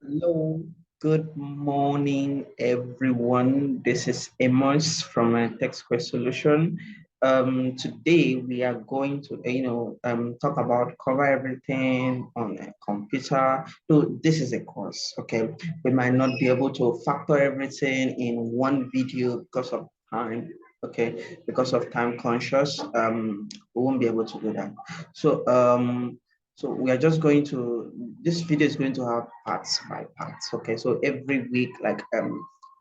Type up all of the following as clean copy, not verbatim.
Hello, good morning, everyone. This is Amos from Tech Square Solution. Today we are going to, talk about cover everything on a computer. So this is a course, okay? We might not be able to factor everything in one video because of time, okay? Because of time conscious, we won't be able to do that. So we are just going to, this video is going to have parts by parts. Okay, so every week, like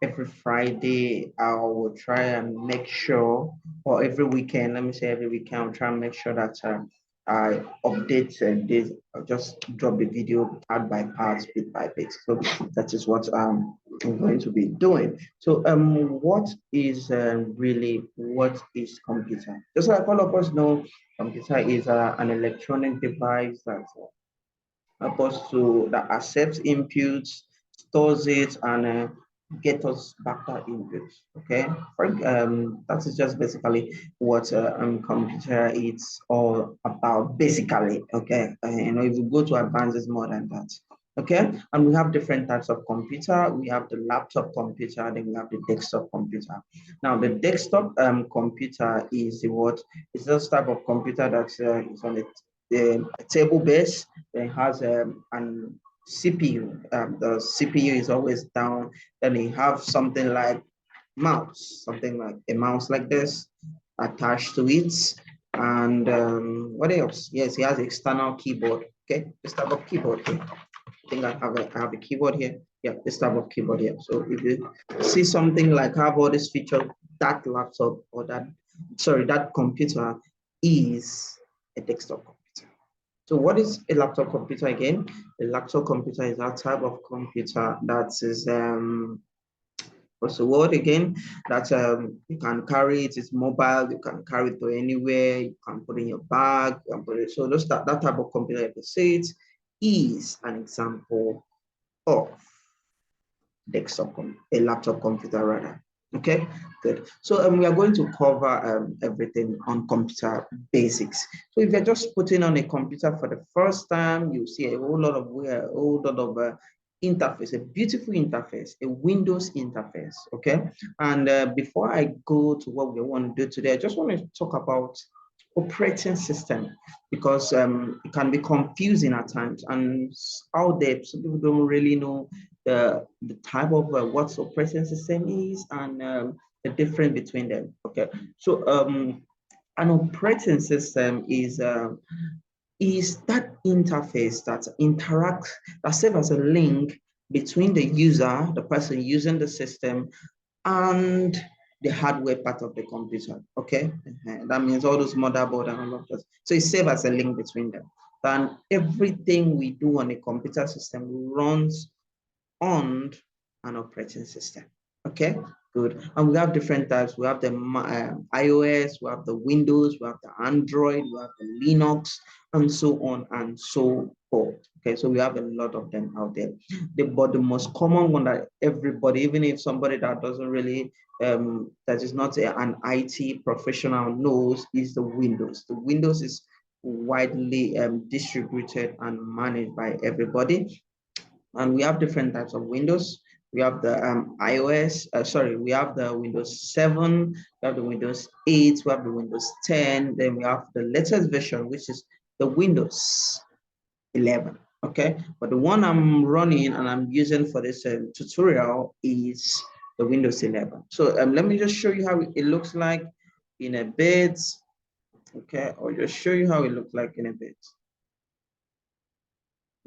every Friday, I will try and make sure, or every weekend, let me say every weekend, I'll try and make sure that I update this, I'll just drop the video part by part, bit by bit. So that is what I'm going to be doing. So what is what is computer? Just like all of us know, computer is an electronic device that helps to that accepts inputs, stores it, and get us back that input. Okay, that is just basically what computer is all about. Basically, okay, if you go to advanced, it's more than that. Okay, and we have different types of computer. We have the laptop computer, then we have the desktop computer. Now, the desktop computer is what is this type of computer that is on the table base. It has an CPU. The CPU is always down. Then you have something like mouse, something like a mouse like this attached to it. And what else? Yes, he has external keyboard. Okay, this type of keyboard here. I think I have a keyboard here. Yeah, this type of keyboard here. So if you see something like have all this feature, that laptop or that computer is a desktop computer. So what is a laptop computer again? A laptop computer is that type of computer that is what's the word again? That you can carry it, it's mobile, you can carry it to anywhere, you can put it in your bag, you can put it. So that type of computer, if you say it, is an example of a laptop computer rather. Okay, good. So we are going to cover everything on computer basics. So if you're just putting on a computer for the first time, you see a whole lot of interface, a beautiful interface, a Windows interface. Okay, and before I go to what we want to do today, I just want to talk about operating system because it can be confusing at times, and out there some people don't really know the type of what operating system is and the difference between them. Okay, so an operating system is that interface that interacts, that serves as a link between the user, the person using the system, and the hardware part of the computer. Okay, that means all those motherboard and all of that. So it serves as a link between them. And everything we do on a computer system runs on an operating system. Okay, good. And we have different types. We have the iOS, we have the Windows, we have the Android, we have the Linux, and so on and so forth. Okay, so we have a lot of them out there. But the most common one that everybody, even if somebody that doesn't really, that is not an IT professional knows, is the Windows. The Windows is widely distributed and managed by everybody. And we have different types of Windows. We have the we have the Windows 7, we have the Windows 8, we have the Windows 10, then we have the latest version, which is the Windows 11. Okay, but the one I'm running and I'm using for this tutorial is the Windows 11. So let me just show you how it looks like in a bit. Okay, I'll just show you how it looks like in a bit.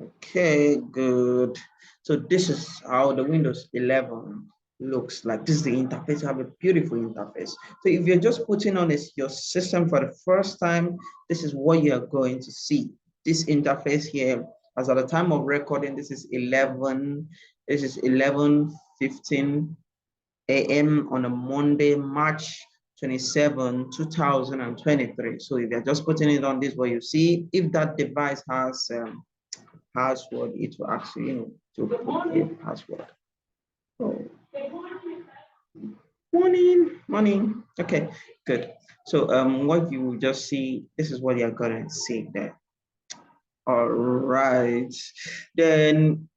Okay, good. So this is how the Windows 11 looks like. This is the interface. You have a beautiful interface. So if you're just putting on your system for the first time, this is what you're going to see. This interface here, as at the time of recording, this is 11:15 a.m. on a Monday, March 27, 2023. So if you're just putting it on this, what you see, if that device has password, it will ask you, to put a password. Oh, morning. Okay, good. So what you just see, this is what you're gonna see there. All right. Then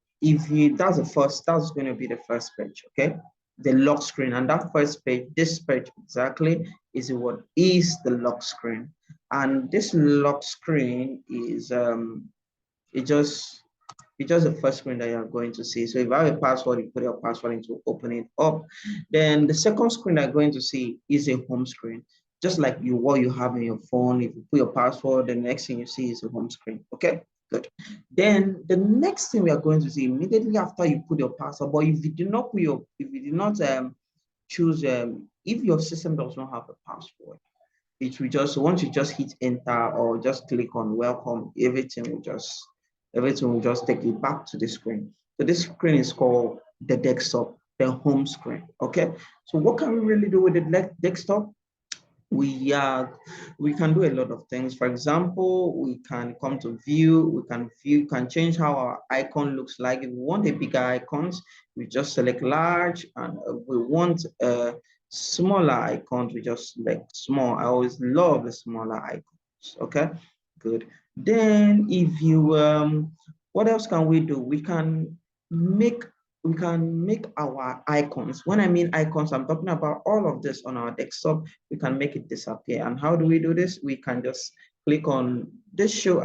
that's going to be the first page, okay? The lock screen. And that first page, this page exactly, is what is the lock screen. And this lock screen is it just it's just the first screen that you're going to see. So if you have a password, you put your password in to open it up. Then the second screen that you're going to see is a home screen. Just like what you have in your phone, if you put your password, the next thing you see is a home screen. Okay, good. Then the next thing we are going to see immediately after you put your password, but if you do not choose, if your system does not have a password, it will just, once you just hit enter or just click on welcome, everything will just take you back to the screen. So this screen is called the desktop, the home screen. Okay. So what can we really do with the desktop? We can do a lot of things. For example, we can come to view, can change how our icon looks like. If we want a bigger icons, we just select large, and we want smaller icons, we just select small. I always love the smaller icons. Okay, good. Then if you what else can we do? Make we can make our icons. When I mean icons, I'm talking about all of this on our desktop. We can make it disappear. And how do we do this? We can just click on this show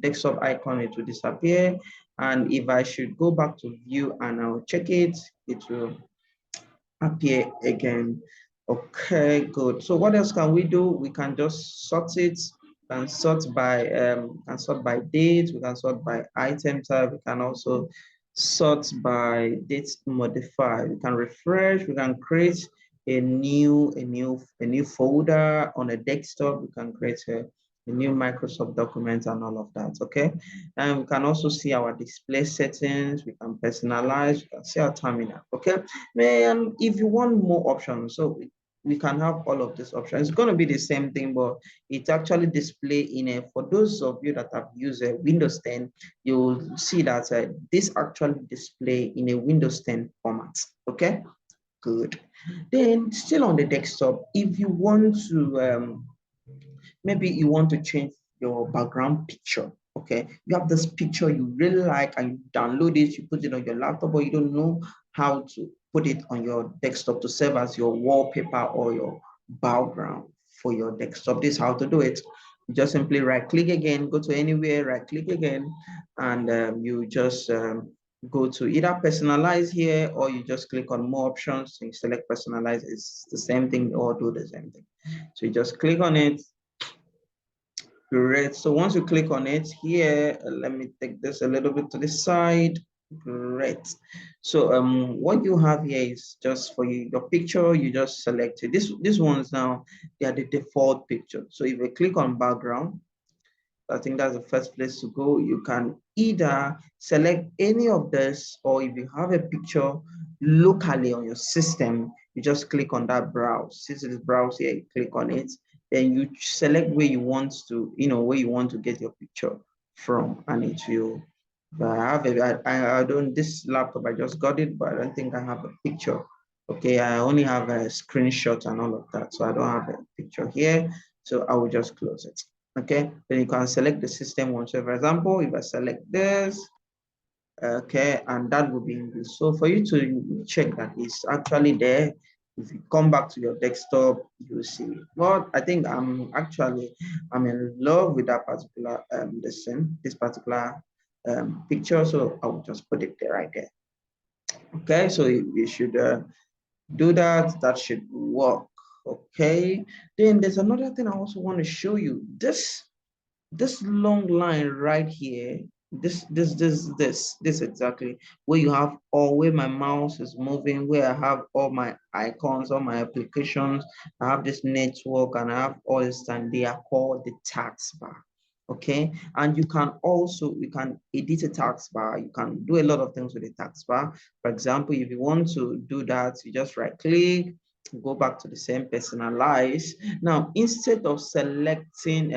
desktop icon, it will disappear. And if I should go back to view and I'll check it, it will appear again. Okay, good. So what else can we do? We can just sort it and sort by date, we can sort by item type, we can also sort by date modify. We can refresh, we can create a new folder on a desktop, we can create a new Microsoft document and all of that. Okay. And we can also see our display settings, we can personalize, we can see our terminal. Okay. And if you want more options, so we can have all of these options. It's going to be the same thing, but it's actually display in a, for those of you that have used a Windows 10, you'll see that this actually display in a Windows 10 format. Okay, good. Then still on the desktop, if you want to, maybe you want to change your background picture. Okay, you have this picture you really like and you download it, you put it on your laptop, but you don't know how to put it on your desktop to serve as your wallpaper or your background for your desktop. This is how to do it. You just simply right click again, go to anywhere, right click again, and you just go to either personalize here, or you just click on more options and select personalize. It's the same thing, or do the same thing. So you just click on it. Great. So once you click on it here, let me take this a little bit to the side. Great. So what you have here is just for you, your picture, you just select it. This ones now, they are the default picture. So if you click on background, I think that's the first place to go. You can either select any of this, or if you have a picture locally on your system, you just click on that browse. Since it is browse here, you click on it, then you select where you want to, where you want to get your picture from, and it will. But I have I don't, this laptop, I just got it, but I don't think I have a picture. Okay, I only have a screenshot and all of that, so I don't have a picture here. So I will just close it. Okay, then you can select the system one. So for example, if I select this, okay, and that will be English. So for you to check that it's actually there, if you come back to your desktop, you see it. But I think I'm in love with that particular this particular picture. So I will just put it there right there. Okay, so you should do that. That should work. Okay, then there's another thing I also want to show you. This long line right here, this exactly, where you have all, where my mouse is moving, where I have all my icons, all my applications, I have this network, and I have all this, and they are called the taskbar. Okay, and you can edit a taskbar, you can do a lot of things with the taskbar. For example, if you want to do that, you just right click, go back to the same personalize. Now, instead of selecting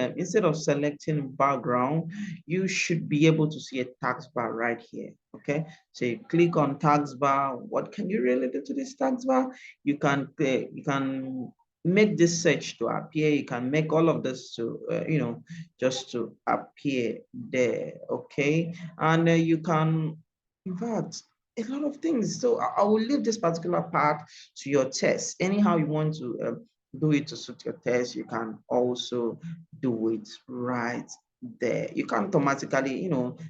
background, you should be able to see a taskbar right here. Okay, so you click on taskbar. What can you really do to this taskbar? You can make this search to appear. You can make all of this to just to appear there. Okay, and you can In fact, a lot of things. So I will leave this particular part to your test. Anyhow you want to do it to suit your test, you can also do it right there. You can automatically,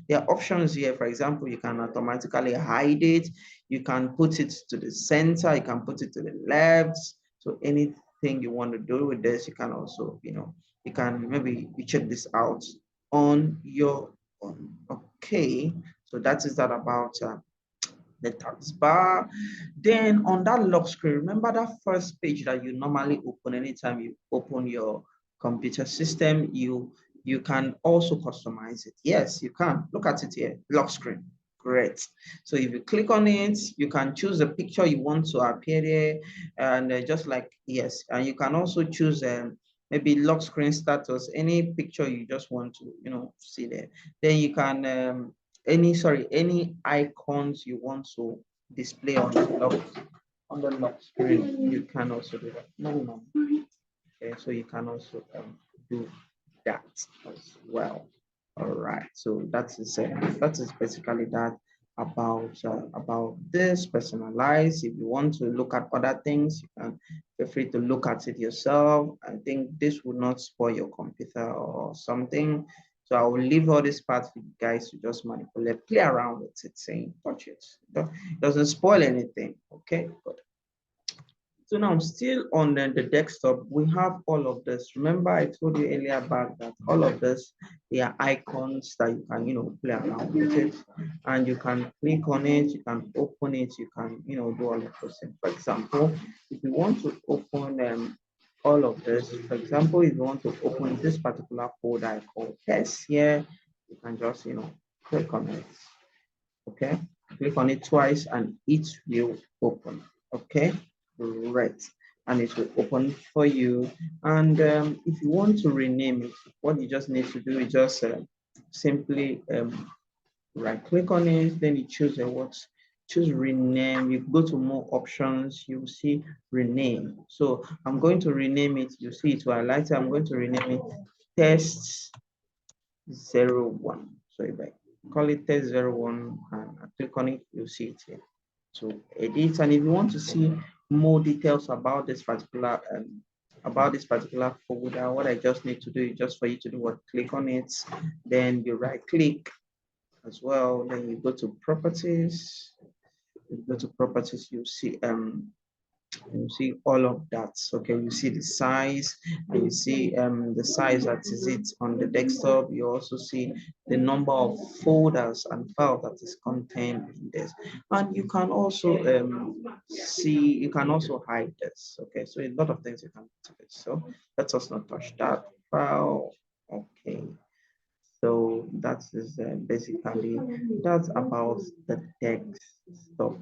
there are options here. For example, you can automatically hide it. You can put it to the center. You can put it to the left. So anything you want to do with this, you can also, you can maybe you check this out on your own. Okay. So that is that about the taskbar. Then on that lock screen, remember that first page that you normally open anytime you open your computer system, you can also customize it. Yes, you can. Look at it here, lock screen. Great. So if you click on it, you can choose the picture you want to appear there, and just like, yes, and you can also choose maybe lock screen status, any picture you just want to, see there. Then you can any icons you want to display on the lock screen, you can also do that. No. Okay, so you can also do that as well. All right, so that is basically that about this personalized. If you want to look at other things, you can feel free to look at it yourself. I think this will not spoil your computer or something. So I will leave all this part for you guys to just manipulate, play around with it, saying touch it. It doesn't spoil anything. Okay, good. So now still on the desktop, we have all of this. Remember I told you earlier about that all of this, they are icons that you can, play around with it. And you can click on it, you can open it, you can, do all of those things. For example, if you want to open all of this, for example, if you want to open this particular folder I call test here, you can just, click on it. Okay, click on it twice and it will open. Okay, right, and it will open for you. And if you want to rename it, what you just need to do is just simply right click on it, then you choose choose rename. You go to more options, you see rename. So I'm going to rename it. You see it highlighted. I'm going to rename it test 01. So if I call it test 01 and I click on it, you'll see it here. So edit, and if you want to see more details about this particular folder, what I just need to do is just for you to do what, click on it, then you right click as well, then you go to properties, you see you see all of that. Okay, you see the size, and you see the size that is it on the desktop. You also see the number of folders and files that is contained in this, and you can also you can also hide this. Okay, so a lot of things you can do it. So let us not touch that file. Okay, so that is basically that's about the text stuff.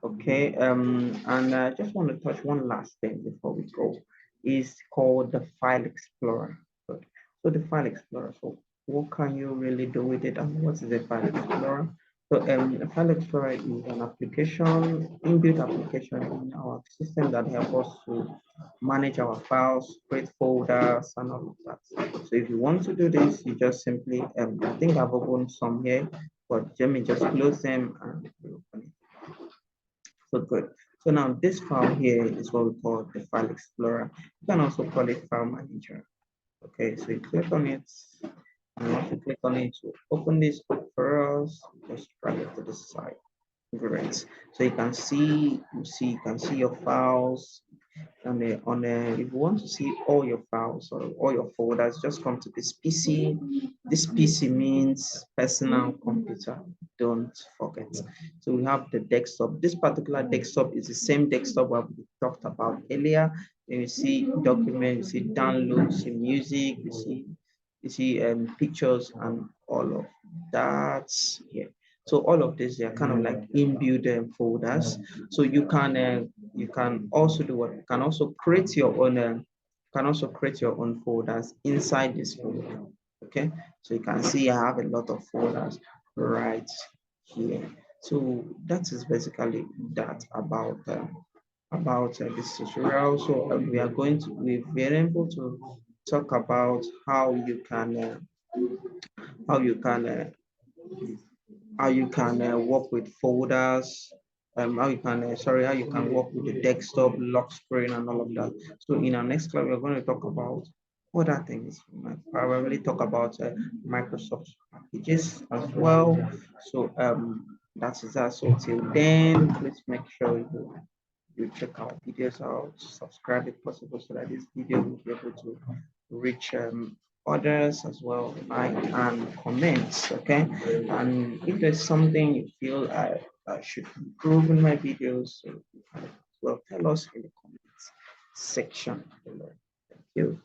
Okay, and I just want to touch one last thing before we go. Is called the File Explorer. Good. So the File Explorer. So what can you really do with it, and what is the File Explorer? So a File Explorer is an application, inbuilt application in our system that helps us to manage our files, create folders, and all of that. So if you want to do this, you just simply, I think I've opened some here, but let me just close them and open it. So good. So now this file here is what we call the File Explorer. You can also call it File Manager. Okay, so you click on it, and once you click on it, to open this up for us, just drag it to the side. Great. So you can see your files, and if you want to see all your files or all your folders, just come to this PC. This PC means personal computer, don't forget. So we have the desktop. This particular desktop is the same desktop what we talked about earlier. And you see documents, you see downloads, you see music, you see pictures and all of that here. So all of this, they are kind of like inbuilt folders. So you can also do what? You can also create your own folders inside this folder. Okay, so you can see I have a lot of folders right here. So that is basically that about this tutorial. So we are going to be able to talk about how you can how you can work with folders, how you can how you can work with the desktop lock screen and all of that. So in our next class, we're going to talk about other things. We might probably talk about Microsoft packages as well. So that is that. So till then, please make sure you check our videos out, subscribe if possible, so that this video will be able to reach others as well, like and comments. Okay, and if there's something you feel I should improve in my videos, so you can as well tell us in the comments section below. Thank you.